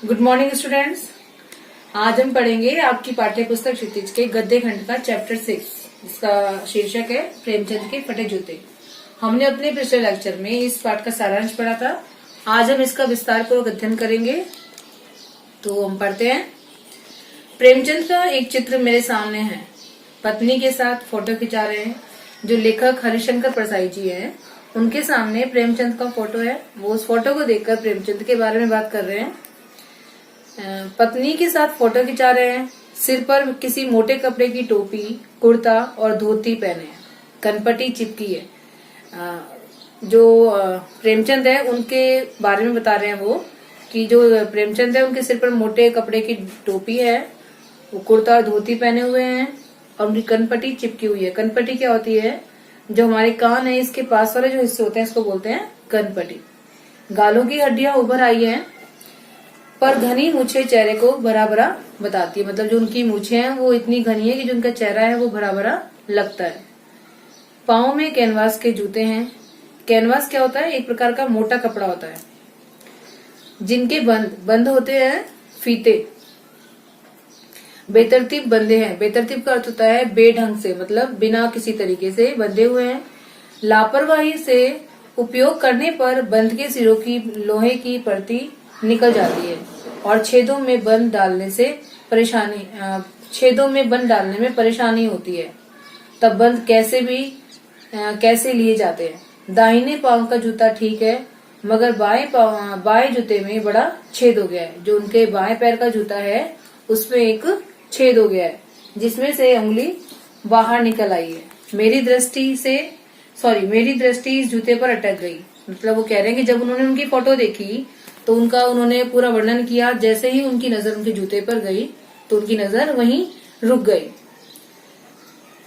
Good morning students. आज हम पढ़ेंगे आपकी पाठ्य पुस्तक क्षितिज के गद्य खंड का चैप्टर 6, जिसका शीर्षक है प्रेमचंद के फटे जूते। हमने अपने पिछले लेक्चर में इस पाठ का सारांश पढ़ा था। आज हम इसका विस्तार पूर्वक अध्ययन करेंगे। तो हम पढ़ते हैं। प्रेमचंद का एक चित्र मेरे सामने है। पत्नी के साथ फोटो खिंचा रहे हैं। जो लेखक हरिशंकर परसाई जी हैं, उनके सामने प्रेमचंद का फोटो है। वो उस फोटो को देखकर प्रेमचंद के बारे में बात कर रहे हैं। पत्नी के साथ फोटो खिंचा रहे हैं। सिर पर किसी मोटे कपड़े की टोपी, कुर्ता और धोती पहने हैं। कनपटी चिपकी है। जो प्रेमचंद है उनके बारे में बता रहे हैं वो कि जो प्रेमचंद है उनके सिर पर मोटे कपड़े की टोपी है, वो कुर्ता और धोती पहने हुए हैं और उनकी कनपटी चिपकी हुई है। कनपटी क्या होती है? जो हमारे कान है इसके पास वाले जो हिस्से होते हैं इसको बोलते हैं कनपटी। गालों की हड्डियां उभर आई हैं, पर घनी मूछे चेहरे को भरा भरा बताती है। मतलब जो उनकी मूछे हैं वो इतनी घनी है कि जो उनका चेहरा है वो भरा भरा लगता है। पाँव में कैनवास के जूते हैं। कैनवास क्या होता है? एक प्रकार का मोटा कपड़ा होता है जिनके बंद होते हैं फीते। बेतरतीब बंधे हैं। बेतरतीब का अर्थ होता है बेढंग से, मतलब बिना किसी तरीके से बंधे हुए हैं। लापरवाही से उपयोग करने पर बंध के सिरों की लोहे की परती निकल जाती है और छेदों में बंद डालने में परेशानी होती है। तब बंद कैसे लिए जाते हैं। दाहिने पांव का जूता ठीक है, मगर बाएं जूते में बड़ा छेद हो गया है। जो उनके बाएं पैर का जूता है उसमें एक छेद हो गया है, जिसमें से उंगली बाहर निकल आई है। मेरी दृष्टि इस जूते पर अटक गई। मतलब वो कह रहे हैं कि जब उन्होंने उनकी फोटो देखी तो उन्होंने पूरा वर्णन किया। जैसे ही उनकी नजर उनके जूते पर गई तो उनकी नजर वहीं रुक गई।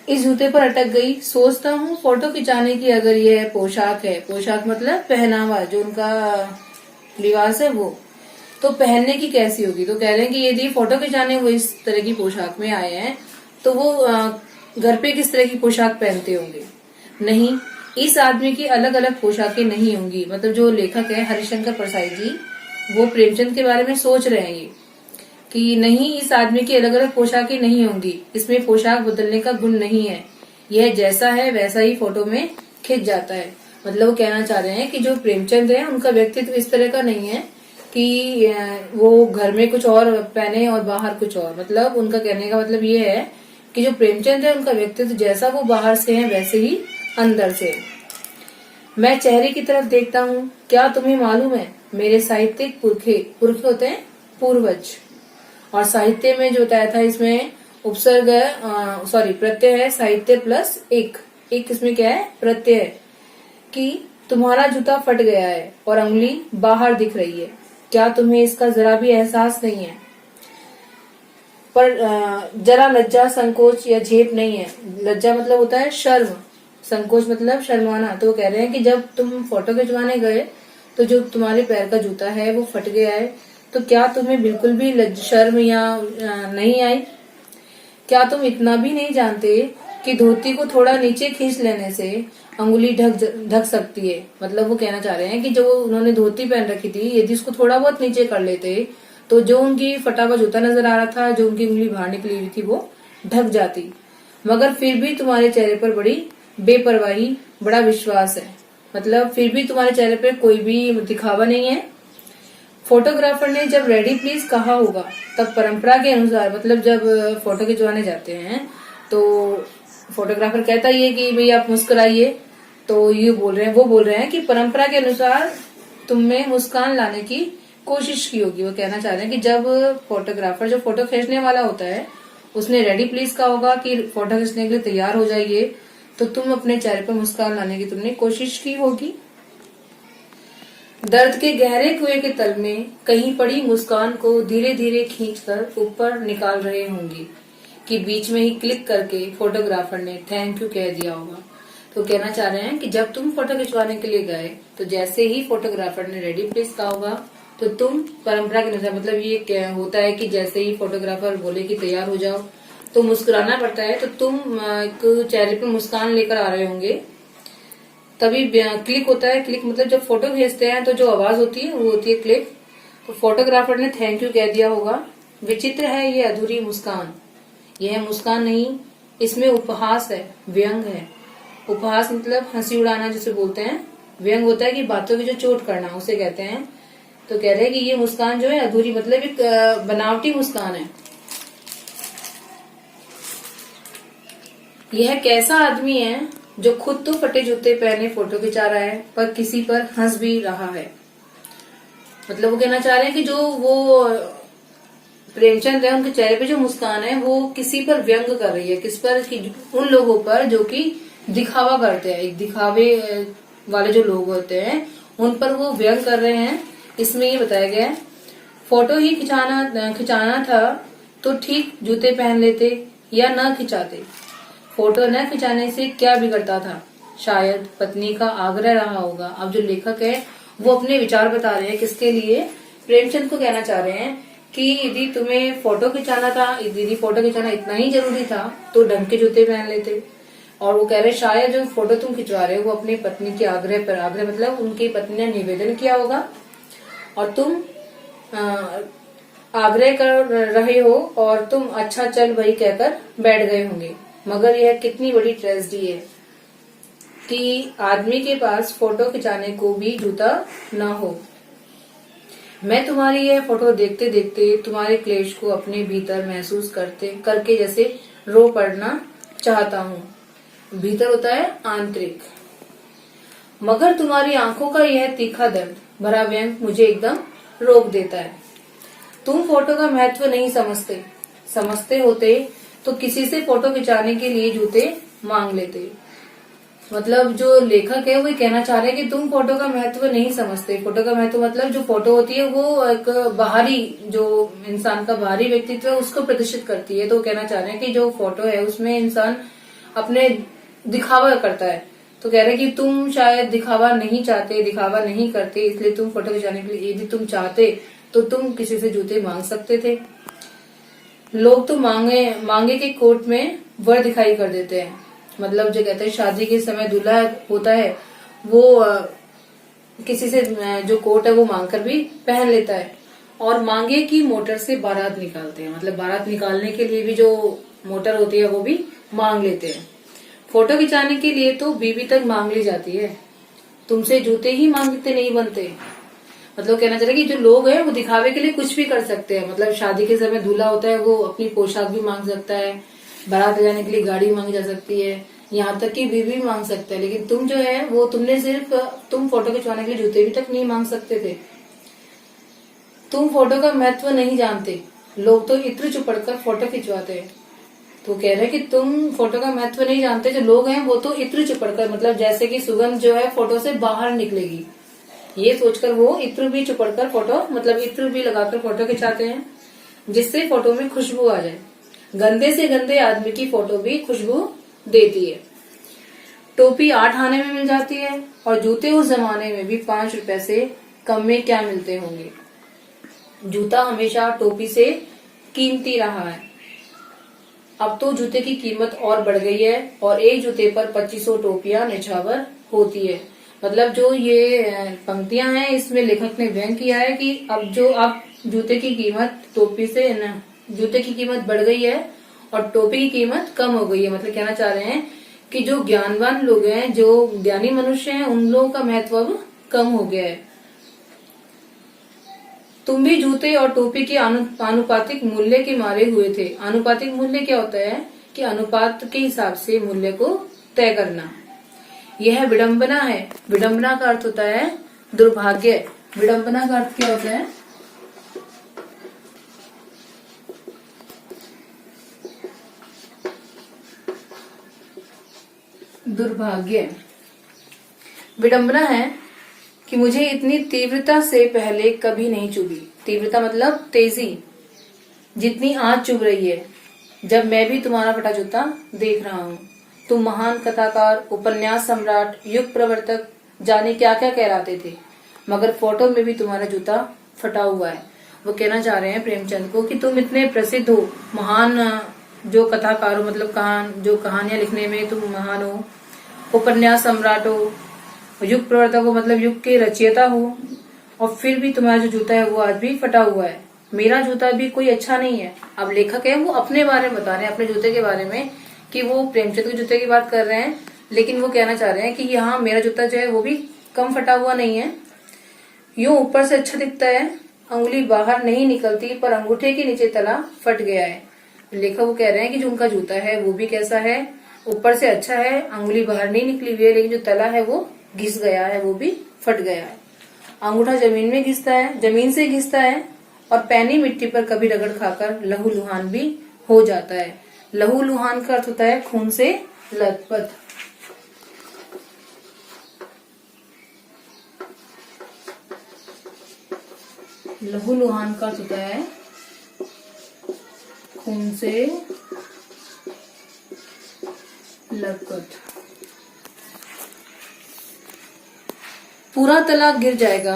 इस जूते पर अटक गई। सोचता हूँ फोटो खिंचाने की अगर यह पोशाक है, पोशाक मतलब पहनावा, जो उनका लिबास है वो, तो पहनने की कैसी होगी। तो कह रहे हैं कि यदि फोटो खिंचाने वो इस तरह की पोशाक में आए हैं तो वो घर पे किस तरह की पोशाक पहनते होंगे। नहीं, इस आदमी की अलग अलग पोशाकें नहीं होंगी। मतलब जो लेखक है हरिशंकर परसाई जी, वो प्रेमचंद के बारे में सोच रहे हैं ये कि नहीं, इस आदमी की अलग अलग पोशाकें नहीं होंगी। इसमें पोशाक बदलने का गुण नहीं है। यह जैसा है वैसा ही फोटो में खिंच जाता है। मतलब वो कहना चाह रहे हैं कि जो प्रेमचंद है उनका व्यक्तित्व इस तरह का नहीं है कि वो घर में कुछ और पहने और बाहर कुछ और। मतलब उनका कहने का मतलब ये है कि जो प्रेमचंद है उनका व्यक्तित्व जैसा वो बाहर से है वैसे ही अंदर से। मैं चेहरे की तरफ देखता हूँ। क्या तुम्हें मालूम है, मेरे साहित्यिक पुरखे होते हैं पूर्वज। और साहित्य में जो बताया था इसमें उपसर्ग प्रत्यय है। साहित्य प्लस एक इसमें क्या है? प्रत्यय है। कि तुम्हारा जूता फट गया है और अंगुली बाहर दिख रही है। क्या तुम्हें इसका जरा भी एहसास नहीं है? पर जरा लज्जा, संकोच या झेप नहीं है। लज्जा मतलब होता है शर्म, संकोच मतलब शर्माना। तो कह रहे हैं कि जब तुम फोटो खिंचवाने गए तो जो तुम्हारे पैर का जूता है वो फट गया है, तो क्या तुम्हें बिल्कुल भी शर्म या नहीं आई? क्या तुम इतना भी नहीं जानते कि धोती को थोड़ा नीचे खींच लेने से अंगुली ढक सकती है। मतलब वो कहना चाह रहे हैं कि जो उन्होंने धोती पहन रखी थी, यदि उसको थोड़ा बहुत नीचे कर लेते तो जो उनकी फटा हुआ जूता नजर आ रहा था, जो उनकी उंगली बाहर निकली हुई थी, वो ढक जाती। मगर फिर भी तुम्हारे चेहरे पर बड़ी बेपरवाही, बड़ा विश्वास है। मतलब फिर भी तुम्हारे चेहरे पर कोई भी दिखावा नहीं है। फोटोग्राफर ने जब रेडी प्लीज कहा होगा तब परंपरा के अनुसार, मतलब जब फोटो खिंचवाने जाते हैं तो फोटोग्राफर कहता ही है कि भाई आप मुस्कुराइए, तो वो बोल रहे हैं कि परंपरा के अनुसार तुमने मुस्कान लाने की कोशिश की होगी। वो कहना चाह रहे हैं कि जब फोटोग्राफर, जो फोटो खींचने वाला होता है, उसने रेडी प्लीज कहा होगा कि फोटो खींचने के लिए तैयार हो जाइए, तो तुम अपने चेहरे पर मुस्कान लाने की तुमने कोशिश की होगी। दर्द के गहरे कुएं के तल में कहीं पड़ी मुस्कान को धीरे धीरे खींचकर ऊपर निकाल रहे होंगे कि बीच में ही क्लिक करके फोटोग्राफर ने थैंक यू कह दिया होगा। तो कहना चाह रहे हैं कि जब तुम फोटो खिंचवाने के लिए गए तो जैसे ही फोटोग्राफर ने रेडी प्लीज कहा होगा तो तुम परंपरा के अनुसार, मतलब ये क्या होता है कि जैसे ही फोटोग्राफर बोले कि तैयार हो जाओ तो मुस्कुराना पड़ता है, तो तुम एक चेहरे पे मुस्कान लेकर आ रहे होंगे, तभी क्लिक होता है। क्लिक मतलब जब फोटो भेजते हैं तो जो आवाज होती है वो होती है क्लिक। फोटोग्राफर ने थैंक यू कह दिया होगा। विचित्र है ये अधूरी मुस्कान, यह मुस्कान नहीं, इसमें उपहास है, व्यंग है। उपहास मतलब हंसी उड़ाना जिसे बोलते हैं, व्यंग होता है कि बातों की जो चोट करना उसे कहते हैं। तो कह रहे हैं कि ये मुस्कान जो है अधूरी, मतलब एक बनावटी मुस्कान है। यह कैसा आदमी है जो खुद तो फटे जूते पहने फोटो खिंचा रहा है पर किसी पर हंस भी रहा है। मतलब वो कहना चाह रहे हैं कि जो वो प्रेमचंद है, उनके चेहरे पे जो मुस्कान है वो किसी पर व्यंग कर रही है। किस पर? कि उन लोगों पर जो कि दिखावा करते हैं, एक दिखावे वाले जो लोग होते हैं उन पर वो व्यंग कर रहे हैं। इसमें ये बताया गया है, फोटो ही खिंचाना था तो ठीक जूते पहन लेते या न खिंचाते। फोटो न खिंचाने से क्या बिगड़ता था? शायद पत्नी का आग्रह रहा होगा। अब जो लेखक है वो अपने विचार बता रहे हैं, किसके लिए? प्रेमचंद को कहना चाह रहे हैं कि यदि तुम्हें फोटो खिंचाना था, यदि फोटो खिंचाना इतना ही जरूरी था तो ढंग के जूते पहन लेते। और वो कह रहे शायद जो फोटो तुम खिंचवा रहे हो वो अपनी पत्नी के आग्रह पर, आग्रह मतलब उनकी पत्नी ने निवेदन किया होगा और तुम आग्रह कर रहे हो और तुम अच्छा चल वही कहकर बैठ गए होंगे। मगर यह कितनी बड़ी ट्रेजेडी है कि आदमी के पास फोटो खिंचाने को भी जूता न हो। मैं तुम्हारी यह फोटो देखते देखते तुम्हारे क्लेश को अपने भीतर महसूस करके जैसे रो पड़ना चाहता हूँ। भीतर होता है आंतरिक। मगर तुम्हारी आंखों का यह तीखा दर्द भरा व्यंग मुझे एकदम रोक देता है। तुम फोटो का महत्व नहीं समझते, समझते होते तो किसी से फोटो खिंचाने के लिए जूते मांग लेते। मतलब जो लेखक है वो कहना चाह रहे हैं कि तुम फोटो का महत्व नहीं समझते। फोटो का महत्व मतलब जो फोटो होती है वो एक बाहरी, जो इंसान का बाहरी व्यक्तित्व है उसको प्रदर्शित करती है। तो कहना चाह रहे हैं कि जो फोटो है उसमें इंसान अपने दिखावा करता है। तो कह रहे हैं कि तुम शायद दिखावा नहीं चाहते, दिखावा नहीं करते, इसलिए तुम फोटो खिंचाने के लिए, यदि तुम चाहते तो तुम किसी से जूते मांग सकते थे। लोग तो मांगे के कोर्ट में वर दिखाई कर देते हैं। मतलब जो कहते हैं शादी के समय दूल्हा होता है वो किसी से जो कोट है वो मांगकर भी पहन लेता है। और मांगे की मोटर से बारात निकालते हैं, मतलब बारात निकालने के लिए भी जो मोटर होती है वो भी मांग लेते हैं। फोटो खिंचाने के लिए तो बीवी तक मांग ली जाती है, तुमसे जूते ही मांगते नहीं बनते। मतलब कहना चाहिए कि जो लोग हैं वो दिखावे के लिए कुछ भी कर सकते हैं। मतलब शादी के समय दूल्हा होता है वो अपनी पोशाक भी मांग सकता है, बारात ले जाने के लिए गाड़ी मांगी जा सकती है, यहाँ तक कि बीवी भी मांग सकता है। लेकिन तुम जो है वो तुम फोटो खिंचवाने के लिए जूते भी तक नहीं मांग सकते थे। तुम फोटो का महत्व नहीं जानते, लोग तो इत्र चुपड़कर फोटो खिंचवाते हैं। तो कह रहे हैं कि तुम फोटो का महत्व नहीं जानते, जो लोग हैं वो तो इत्र चुपड़कर, मतलब जैसे कि सुगंध जो है फोटो से बाहर निकलेगी ये सोचकर वो इत्र भी चुपड़कर फोटो, मतलब इत्र भी लगाकर फोटो खिंचाते हैं जिससे फोटो में खुशबू आ जाए। गंदे से गंदे आदमी की फोटो भी खुशबू देती है। टोपी 8 आने में मिल जाती है और जूते उस जमाने में भी 5 रुपए से कम में क्या मिलते होंगे। जूता हमेशा टोपी से कीमती रहा है। अब तो जूते की कीमत और बढ़ गई है और एक जूते पर 2500 टोपियां निछावर होती है। मतलब जो ये पंक्तियां हैं इसमें लेखक ने व्यंग किया है कि अब जूते की कीमत जूते की कीमत बढ़ गई है और टोपी की कीमत कम हो गई है। मतलब कहना चाह रहे हैं कि जो ज्ञानवान लोग हैं, जो ज्ञानी मनुष्य हैं, उन लोगों का महत्व अब कम हो गया है। तुम भी जूते और टोपी के आनुपातिक मूल्य के मारे हुए थे। आनुपातिक मूल्य क्या होता है कि अनुपात के हिसाब से मूल्य को तय करना। यह विडंबना है। विडंबना का अर्थ होता है दुर्भाग्य। विडंबना का अर्थ क्या होता है? दुर्भाग्य। विडंबना है कि मुझे इतनी तीव्रता से पहले कभी नहीं चुभी। तीव्रता मतलब तेजी, जितनी आज चुभ रही है जब मैं भी तुम्हारा फटा जूता देख रहा हूँ। तुम महान कथाकार, उपन्यास सम्राट, युग प्रवर्तक, जाने क्या क्या कहलाते थे, मगर फोटो में भी तुम्हारा जूता फटा हुआ है। वो कहना चाह रहे हैं प्रेमचंद को कि तुम इतने प्रसिद्ध हो, महान जो कथाकार हो, मतलब जो कहानियां लिखने में तुम महान हो, उपन्यास सम्राट हो, युग प्रवर्तक हो मतलब युग के रचयिता हो, और फिर भी तुम्हारा जो जूता है वो आज भी फटा हुआ है। मेरा जूता भी कोई अच्छा नहीं है। अब लेखक है वो अपने बारे में बता रहे हैं, अपने जूते के बारे में, कि वो प्रेमचंद के जूते की बात कर रहे हैं, लेकिन वो कहना चाह रहे हैं कि यहाँ मेरा जूता जो है वो भी कम फटा हुआ नहीं है। यूं ऊपर से अच्छा दिखता है, अंगुली बाहर नहीं निकलती, पर अंगूठे के नीचे तला फट गया है। लेखक वो कह रहे हैं कि जो उनका जूता है वो भी कैसा है, ऊपर से अच्छा है, अंगुली बाहर नहीं निकली हुई है, लेकिन जो तला है वो घिस गया है, वो भी फट गया है। अंगूठा जमीन में घिसता है, जमीन से घिसता है, और पैनी मिट्टी पर कभी रगड़ खाकर लहूलुहान भी हो जाता है। लहूलुहान का अर्थ होता है खून से लथपथ। लहूलुहान का अर्थ होता है खून से लथपथ। पूरा तला गिर जाएगा,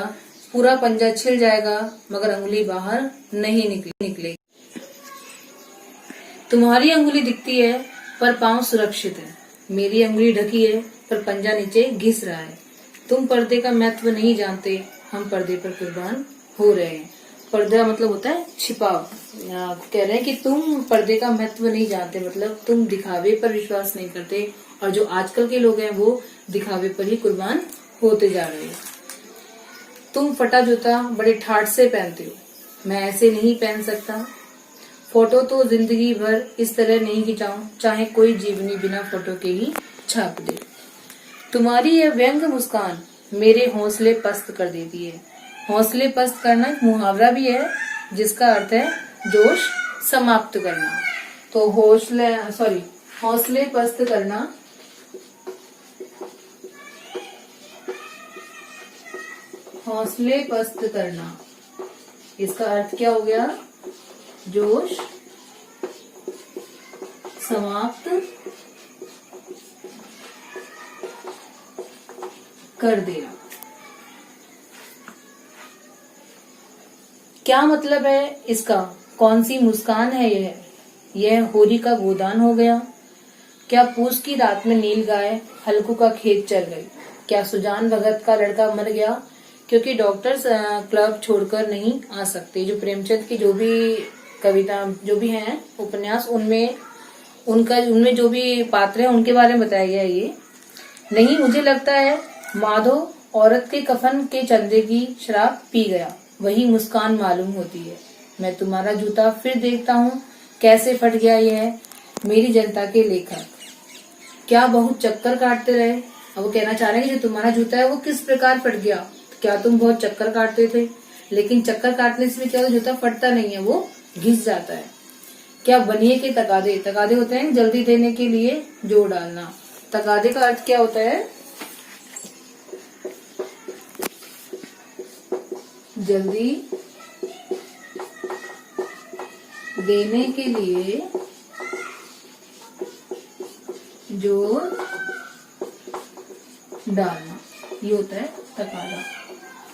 पूरा पंजा छिल जाएगा, मगर अंगुली बाहर नहीं निकलेगी। तुम्हारी अंगुली दिखती है पर पांव सुरक्षित है, मेरी अंगुली ढकी है पर पंजा नीचे घिस रहा है। तुम पर्दे का महत्व नहीं जानते, हम पर्दे पर कुर्बान हो रहे हैं। पर्दा मतलब होता है छिपाव। कह रहे हैं कि तुम पर्दे का महत्व नहीं जानते, मतलब तुम दिखावे पर विश्वास नहीं करते, और जो आजकल के लोग हैं वो दिखावे पर ही कुर्बान होते जा रहे हैं। तुम फटा जूता बड़े ठाठ से पहनते हो, मैं ऐसे नहीं पहन सकता। फोटो तो जिंदगी भर इस तरह नहीं खिंचाऊं, चाहे कोई जीवनी बिना फोटो के ही छाप दे। तुम्हारी यह व्यंग मुस्कान मेरे हौसले पस्त कर देती है। हौसले पस्त करना एक मुहावरा भी है, जिसका अर्थ है जोश समाप्त करना। तो हौसले पस्त करना, हौसले पस्त करना, इसका अर्थ क्या हो गया? जोश समाप्त कर देना। क्या मतलब है इसका? कौन सी मुस्कान है यह होरी का गोदान हो गया? क्या पूस की रात में नील गाय हल्कू का खेत चल गई? क्या सुजान भगत का लड़का मर गया क्योंकि डॉक्टर्स क्लब छोड़कर नहीं आ सकते? जो प्रेमचंद की जो भी कविता जो भी हैं उपन्यास, उनमें जो भी पात्र हैं उनके बारे में बताया गया है ये। नहीं, मुझे लगता है माधो औरत के कफन के चंदे की शराब पी गया, वही मुस्कान मालूम होती है। मैं तुम्हारा जूता फिर देखता हूँ, कैसे फट गया यह मेरी जनता के लेखक। क्या बहुत चक्कर काटते रहे? अब वो कहना चाह रहे हैं कि जो तुम्हारा जूता है वो किस प्रकार फट गया। क्या तुम बहुत चक्कर काटते थे? लेकिन चक्कर काटने से भी क्या जूता फटता नहीं है, वो घिस जाता है। क्या बनिए के तकादे, तकादे होते हैं जल्दी देने के लिए जोड़ डालना। तकादे का अर्थ क्या होता है? जल्दी देने के लिए जोड़ डालना, ये होता है तकादा।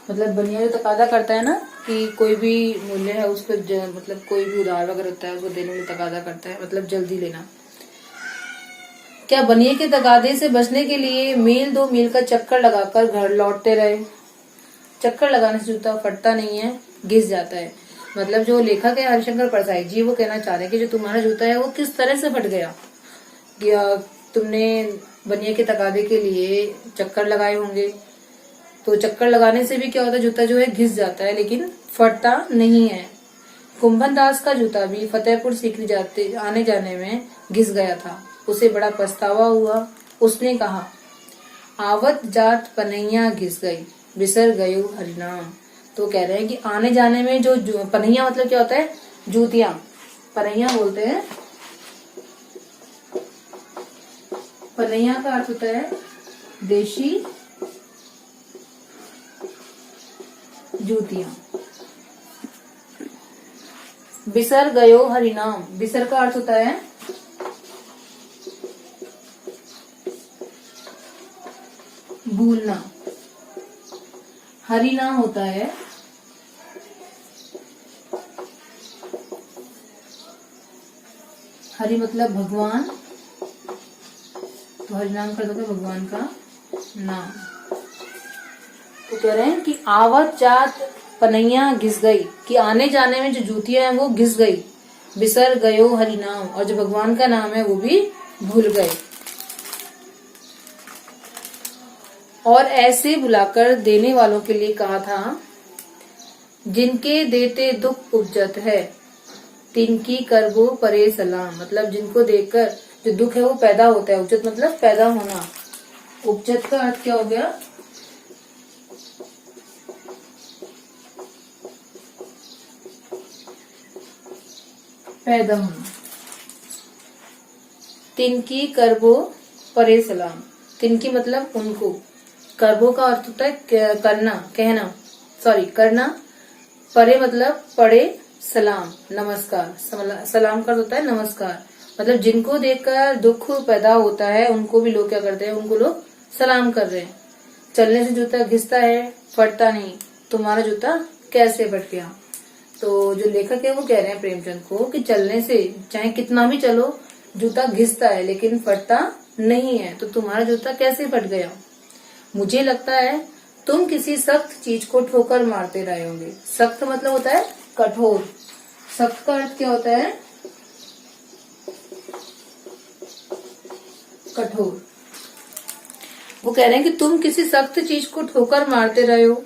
मतलब बनिया जो तकादा करता है ना, कि कोई भी मूल्य है उस पर मतलब कोई भी उधार वगैरह होता है उसको देने में तकादा करता है, मतलब जल्दी लेना। क्या बनिए के तकादे से बचने के लिए मील 2 मील का चक्कर लगाकर घर लौटते रहे? चक्कर लगाने से जूता फटता नहीं है, घिस जाता है। मतलब जो लेखक है हरिशंकर परसाई जी, वो कहना चाह रहे हैं कि जो तुम्हारा जूता है वो किस तरह से फट गया। या तुमने बनिए के तकादे के लिए चक्कर लगाए होंगे, तो चक्कर लगाने से भी क्या होता है, जूता जो है घिस जाता है लेकिन फटता नहीं है। कुंभन दास का जूता भी फतेहपुर सीकरी आने जाने में घिस गया था, उसे बड़ा पछतावा हुआ। उसने कहा, आवत जात पनैया घिस गई, बिसर गयो हरिनाम। तो कह रहे हैं कि आने जाने में जो पनैया मतलब क्या होता है? जूतियां, पनैया बोलते हैं। पनैया का अर्थ होता है देशी जूतियां। बिसर गयो हरिनाम, बिसर का अर्थ होता है भूलना। हरि नाम होता है हरि मतलब भगवान, तो हरि नाम का मतलब भगवान का नाम। तो कह रहे हैं कि आवत जात पनैया घिस गई, कि आने जाने में जो जूतियां हैं वो घिस गई। बिसर गयो हरि नाम, और जो भगवान का नाम है वो भी भूल गए। और ऐसे बुलाकर देने वालों के लिए कहा था, जिनके देते दुख उपजत है, तिनकी करबो परे सलाम। मतलब जिनको देखकर जो दुख है वो पैदा होता है। उपजत मतलब पैदा होना। उपजत का अर्थ क्या हो गया? पैदा होना। तिनकी करबो परे सलाम। तिनकी मतलब उनको। करबो का अर्थ होता है करना, कहना, सॉरी करना। परे मतलब पड़े, सलाम नमस्कार। सलाम का अर्थ होता है नमस्कार। मतलब जिनको देखकर दुख पैदा होता है उनको भी लोग क्या करते हैं, उनको लोग सलाम कर रहे हैं। चलने से जूता घिसता है, फटता नहीं, तुम्हारा जूता कैसे फट गया। तो जो लेखक है वो कह रहे हैं प्रेमचंद को कि चलने से चाहे कितना भी चलो जूता घिसता है लेकिन फटता नहीं है, तो तुम्हारा जूता कैसे फट गया। मुझे लगता है तुम किसी सख्त चीज को ठोकर मारते रहे होंगे। सख्त मतलब होता है कठोर। सख्त का अर्थ क्या होता है? कठोर। वो कह रहे हैं कि तुम किसी सख्त चीज को ठोकर मारते रहे हो।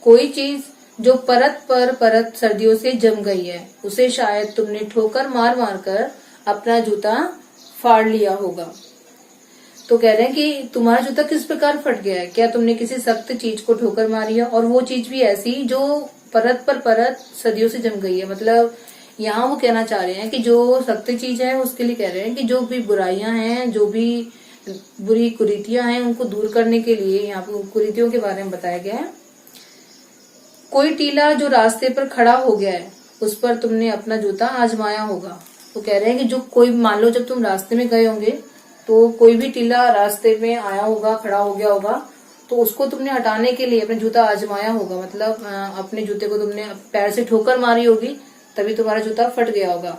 कोई चीज जो परत पर परत सर्दियों से जम गई है, उसे शायद तुमने ठोकर मार मार कर अपना जूता फाड़ लिया होगा। तो कह रहे हैं कि तुम्हारा जूता किस प्रकार फट गया है। क्या तुमने किसी सख्त चीज को ठोकर मारी है, और वो चीज भी ऐसी जो परत पर परत सदियों से जम गई है। मतलब यहाँ वो कहना चाह रहे हैं कि जो सख्त चीज है उसके लिए कह रहे हैं कि जो भी बुराइयां हैं, जो भी बुरी कुरीतियां हैं, उनको दूर करने के लिए यहाँ पे कुरीतियों के बारे में बताया गया है। कोई टीला जो रास्ते पर खड़ा हो गया है, उस पर तुमने अपना जूता आजमाया होगा। तो कह रहे हैं कि जो कोई, मान लो जब तुम रास्ते में गए होंगे तो कोई भी टीला रास्ते में आया होगा, खड़ा हो गया होगा, तो उसको तुमने हटाने के लिए अपना जूता आजमाया होगा। मतलब अपने जूते को तुमने पैर से ठोकर मारी होगी, तभी तुम्हारा जूता फट गया होगा।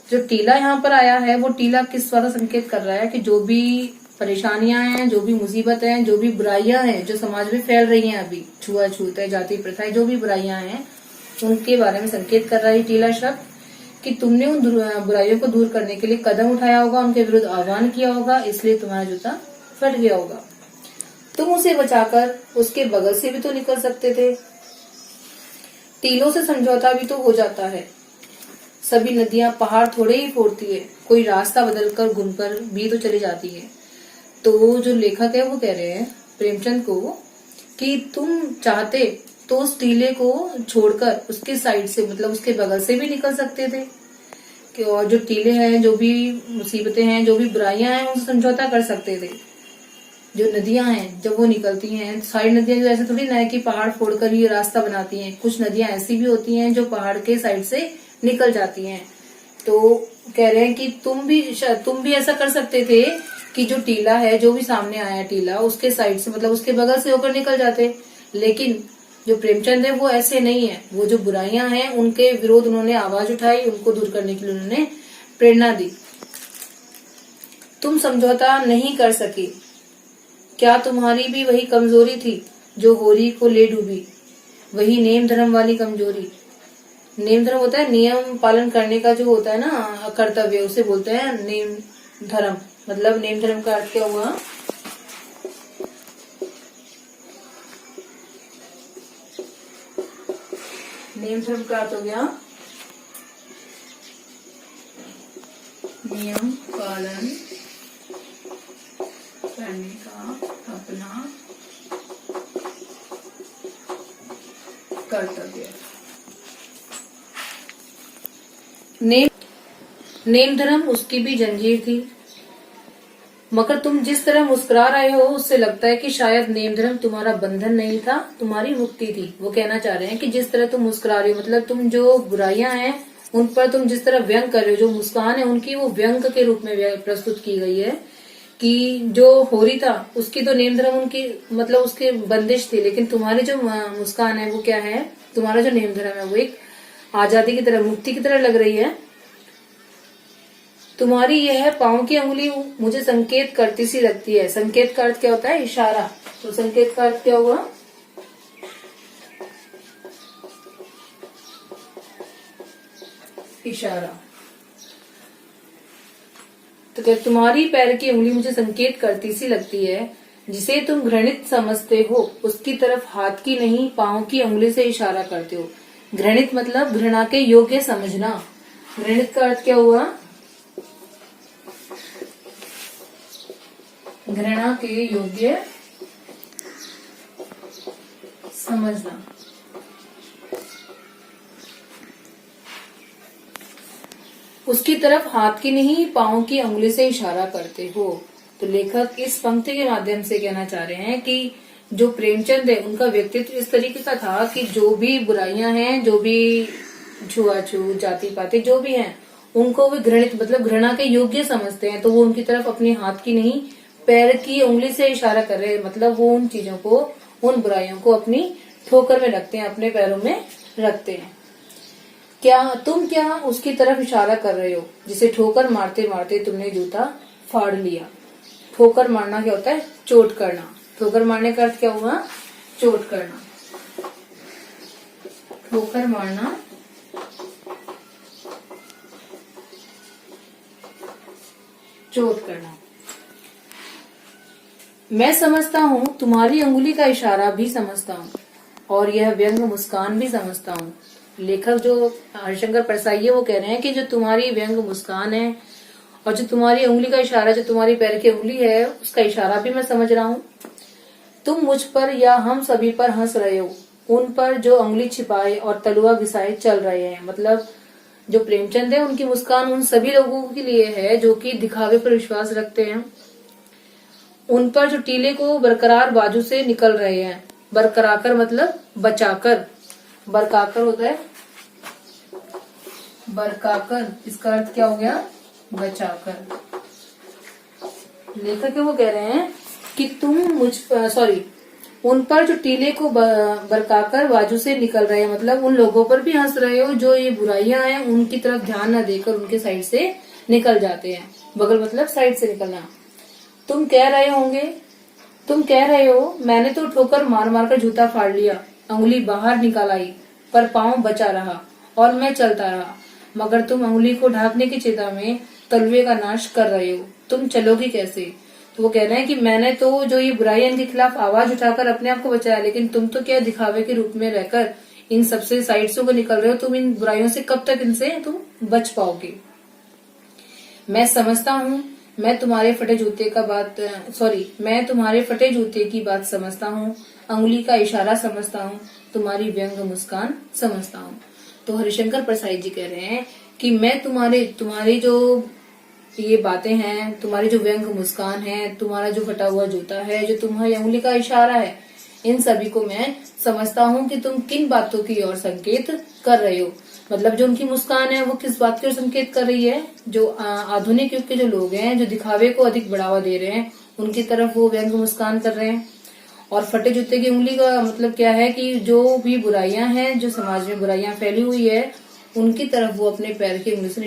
जो टीला यहाँ पर आया है वो टीला किस बात का संकेत कर रहा है कि जो भी परेशानियां हैं, जो भी मुसीबत हैं, जो भी बुराइयां हैं जो समाज में फैल रही हैं अभी, छुआछूत है, जाति प्रथाएं, जो भी बुराइयां हैं उनके बारे में संकेत कर रहा है टीला शब्द, कि तुमने उन बुराइयों को दूर करने के लिए कदम उठाया होगा, उनके विरुद्ध आह्वान किया होगा, इसलिए तुम्हारा जूता फट गया होगा। तुम उसे बचाकर उसके बगल से भी तो निकल सकते थे। टीलों से समझौता भी तो हो जाता है। सभी नदियां पहाड़ थोड़े ही फोड़ती है, कोई रास्ता बदलकर घूम पर भी तो चली जाती है। तो जो लेखक है वो कह रहे हैं प्रेमचंद को कि तुम चाहते तो उस टीले को छोड़कर उसके साइड से, मतलब उसके बगल से भी निकल सकते थे। कि और जो टीले हैं, जो भी मुसीबतें हैं, जो भी बुराइयां हैं, उनसे समझौता कर सकते थे। जो नदियां हैं जब वो निकलती हैं, सारी नदियां जो ऐसे थोड़ी ना है कि पहाड़ फोड़कर ये रास्ता बनाती हैं। कुछ नदियां ऐसी भी होती हैं जो पहाड़ के साइड से निकल जाती हैं। तो कह रहे हैं कि तुम भी ऐसा कर सकते थे कि जो टीला है, जो भी सामने आया टीला, उसके साइड से, मतलब उसके बगल से होकर निकल जाते। लेकिन जो प्रेमचंद है वो ऐसे नहीं है। वो जो बुराइयां हैं उनके विरोध उन्होंने आवाज उठाई, उनको दूर करने के लिए उन्होंने प्रेरणा दी। तुम समझौता नहीं कर सके। क्या तुम्हारी भी वही कमजोरी थी जो होरी को ले डूबी, वही नेम धर्म वाली कमजोरी। नेम धर्म होता है नियम पालन करने का जो होता है ना कर्तव्य, उसे बोलते हैं नेम धर्म। मतलब नेम धर्म का अर्थ क्या हुआ? नेम धर्म का अर्थ हो गया नियम पालन करने का अपना कर्तव्य। नेम धर्म उसकी भी जंजीर थी, मगर तुम जिस तरह मुस्कुरा रहे हो उससे लगता है कि शायद नेम धर्म तुम्हारा बंधन नहीं था, तुम्हारी मुक्ति थी। वो कहना चाह रहे हैं कि जिस तरह तुम मुस्कुरा रहे हो, मतलब तुम जो बुराइयां हैं उन पर तुम जिस तरह व्यंग कर रहे हो, जो मुस्कान है उनकी वो व्यंग के रूप में प्रस्तुत की गई है। कि जो होरी था उसकी तो नेम धर्म उनकी, मतलब उसकी बंदिश थी, लेकिन तुम्हारी जो मुस्कान है वो क्या है, तुम्हारा जो नेम धर्म है वो एक आजादी की तरह, मुक्ति की तरह लग रही है। तुम्हारी यह पांव की अंगुली मुझे संकेत करती सी लगती है। संकेत का अर्थ क्या होता है? इशारा। तो संकेत का अर्थ क्या हुआ? इशारा। तो क्या तुम्हारी पैर की उंगली मुझे संकेत करती सी लगती है, जिसे तुम घृणित समझते हो उसकी तरफ हाथ की नहीं पांव की उंगली से इशारा करते हो। घृणित मतलब घृणा के योग्य समझना। घृणित का अर्थ क्या हुआ? घृणा के योग्य समझना। उसकी तरफ हाथ की नहीं पांव की उंगली से इशारा करते हो। तो लेखक इस पंक्ति के माध्यम से कहना चाह रहे हैं कि जो प्रेमचंद है उनका व्यक्तित्व इस तरीके का था कि जो भी बुराइयां हैं, जो भी छुआछूत, जाति पाति जो भी हैं, उनको वे घृणित मतलब घृणा के योग्य समझते हैं। तो वो उनकी तरफ अपने हाथ की नहीं पैर की उंगली से इशारा कर रहे हैं, मतलब वो उन चीजों को, उन बुराइयों को अपनी ठोकर में रखते हैं, अपने पैरों में रखते हैं। तुम क्या उसकी तरफ इशारा कर रहे हो जिसे ठोकर मारते मारते तुमने जूता फाड़ लिया। ठोकर मारना क्या होता है? चोट करना। ठोकर मारने का अर्थ क्या हुआ? चोट करना। ठोकर मारना चोट करना। मैं समझता हूँ, तुम्हारी अंगुली का इशारा भी समझता हूँ और यह व्यंग मुस्कान भी समझता हूँ। लेखक जो हरिशंकर परसाई है वो कह रहे हैं कि जो तुम्हारी व्यंग मुस्कान है और जो तुम्हारी उंगली का इशारा, जो तुम्हारी पैर की उंगली है, उसका इशारा भी मैं समझ रहा हूँ। तुम मुझ पर या हम सभी पर हंस रहे हो, उन पर जो उंगली छिपाए और तलुआ घिसाए चल रहे हैं। मतलब जो प्रेमचंद है उनकी मुस्कान उन सभी लोगों के लिए है जो कि दिखावे पर विश्वास रखते हैं। उन पर जो टीले को बरकरार बाजू से निकल रहे हैं। बरकराकर मतलब बचाकर। बरकाकर होता है बरकाकर, इसका अर्थ क्या हो गया? बचाकर। लेखक वो कह रहे हैं कि तुम उन पर जो टीले को बरकाकर बाजू से निकल रहे हैं, मतलब उन लोगों पर भी हंस रहे हो जो ये बुराइयां हैं उनकी तरफ ध्यान न देकर उनके साइड से निकल जाते हैं। बगल मतलब साइड से निकलना। तुम कह रहे हो मैंने तो ठोकर मार मार कर जूता फाड़ लिया, उंगली बाहर निकाल आई पर पांव बचा रहा और मैं चलता रहा, मगर तुम उंगली को ढांकने की चिंता में तलवे का नाश कर रहे हो, तुम चलोगी कैसे? तो वो कह रहे हैं कि मैंने तो जो ये बुराई है इनके खिलाफ आवाज उठाकर अपने आप को बचाया, लेकिन तुम तो क्या दिखावे के रूप में रहकर इन सबसे साइड से निकल रहे हो। तुम इन बुराइयों से कब तक इनसे तुम बच पाओगे? मैं समझता हूँ, मैं तुम्हारे फटे जूते की बात समझता हूँ, अंगुली का इशारा समझता हूँ, तुम्हारी व्यंग मुस्कान समझता हूँ। तो हरिशंकर परसाई जी कह रहे हैं कि मैं तुम्हारी जो ये बातें हैं, तुम्हारी जो व्यंग मुस्कान है, तुम्हारा जो फटा हुआ जूता है, जो तुम्हारी अंगुली का इशारा है, इन सभी को मैं समझता हूँ कि तुम किन बातों की ओर संकेत कर रहे हो। मतलब जो उनकी मुस्कान है वो किस बात की ओर संकेत कर रही है? जो आधुनिक युग के जो लोग हैं, जो दिखावे को अधिक बढ़ावा दे रहे हैं, उनकी तरफ वो व्यंग मुस्कान कर रहे हैं। और फटे जूते की उंगली का मतलब क्या है कि जो भी बुराइयां हैं, जो समाज में बुराइयां फैली हुई है, उनकी तरफ वो अपने पैर की उंगली से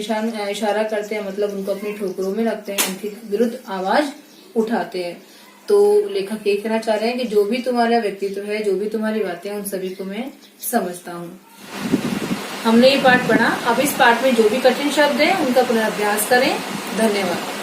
इशारा करते हैं, मतलब उनको अपनी ठोकरों में रखते हैं, उनके विरुद्ध आवाज उठाते हैं। तो लेखक ये कहना चाह रहे हैं कि जो भी तुम्हारा व्यक्तित्व है, जो भी तुम्हारी बातें हैं, उन सभी को मैं समझता हूँ। हमने ये पाठ पढ़ा। अब इस पाठ में जो भी कठिन शब्द है उनका पुनर्अभ्यास करें। धन्यवाद।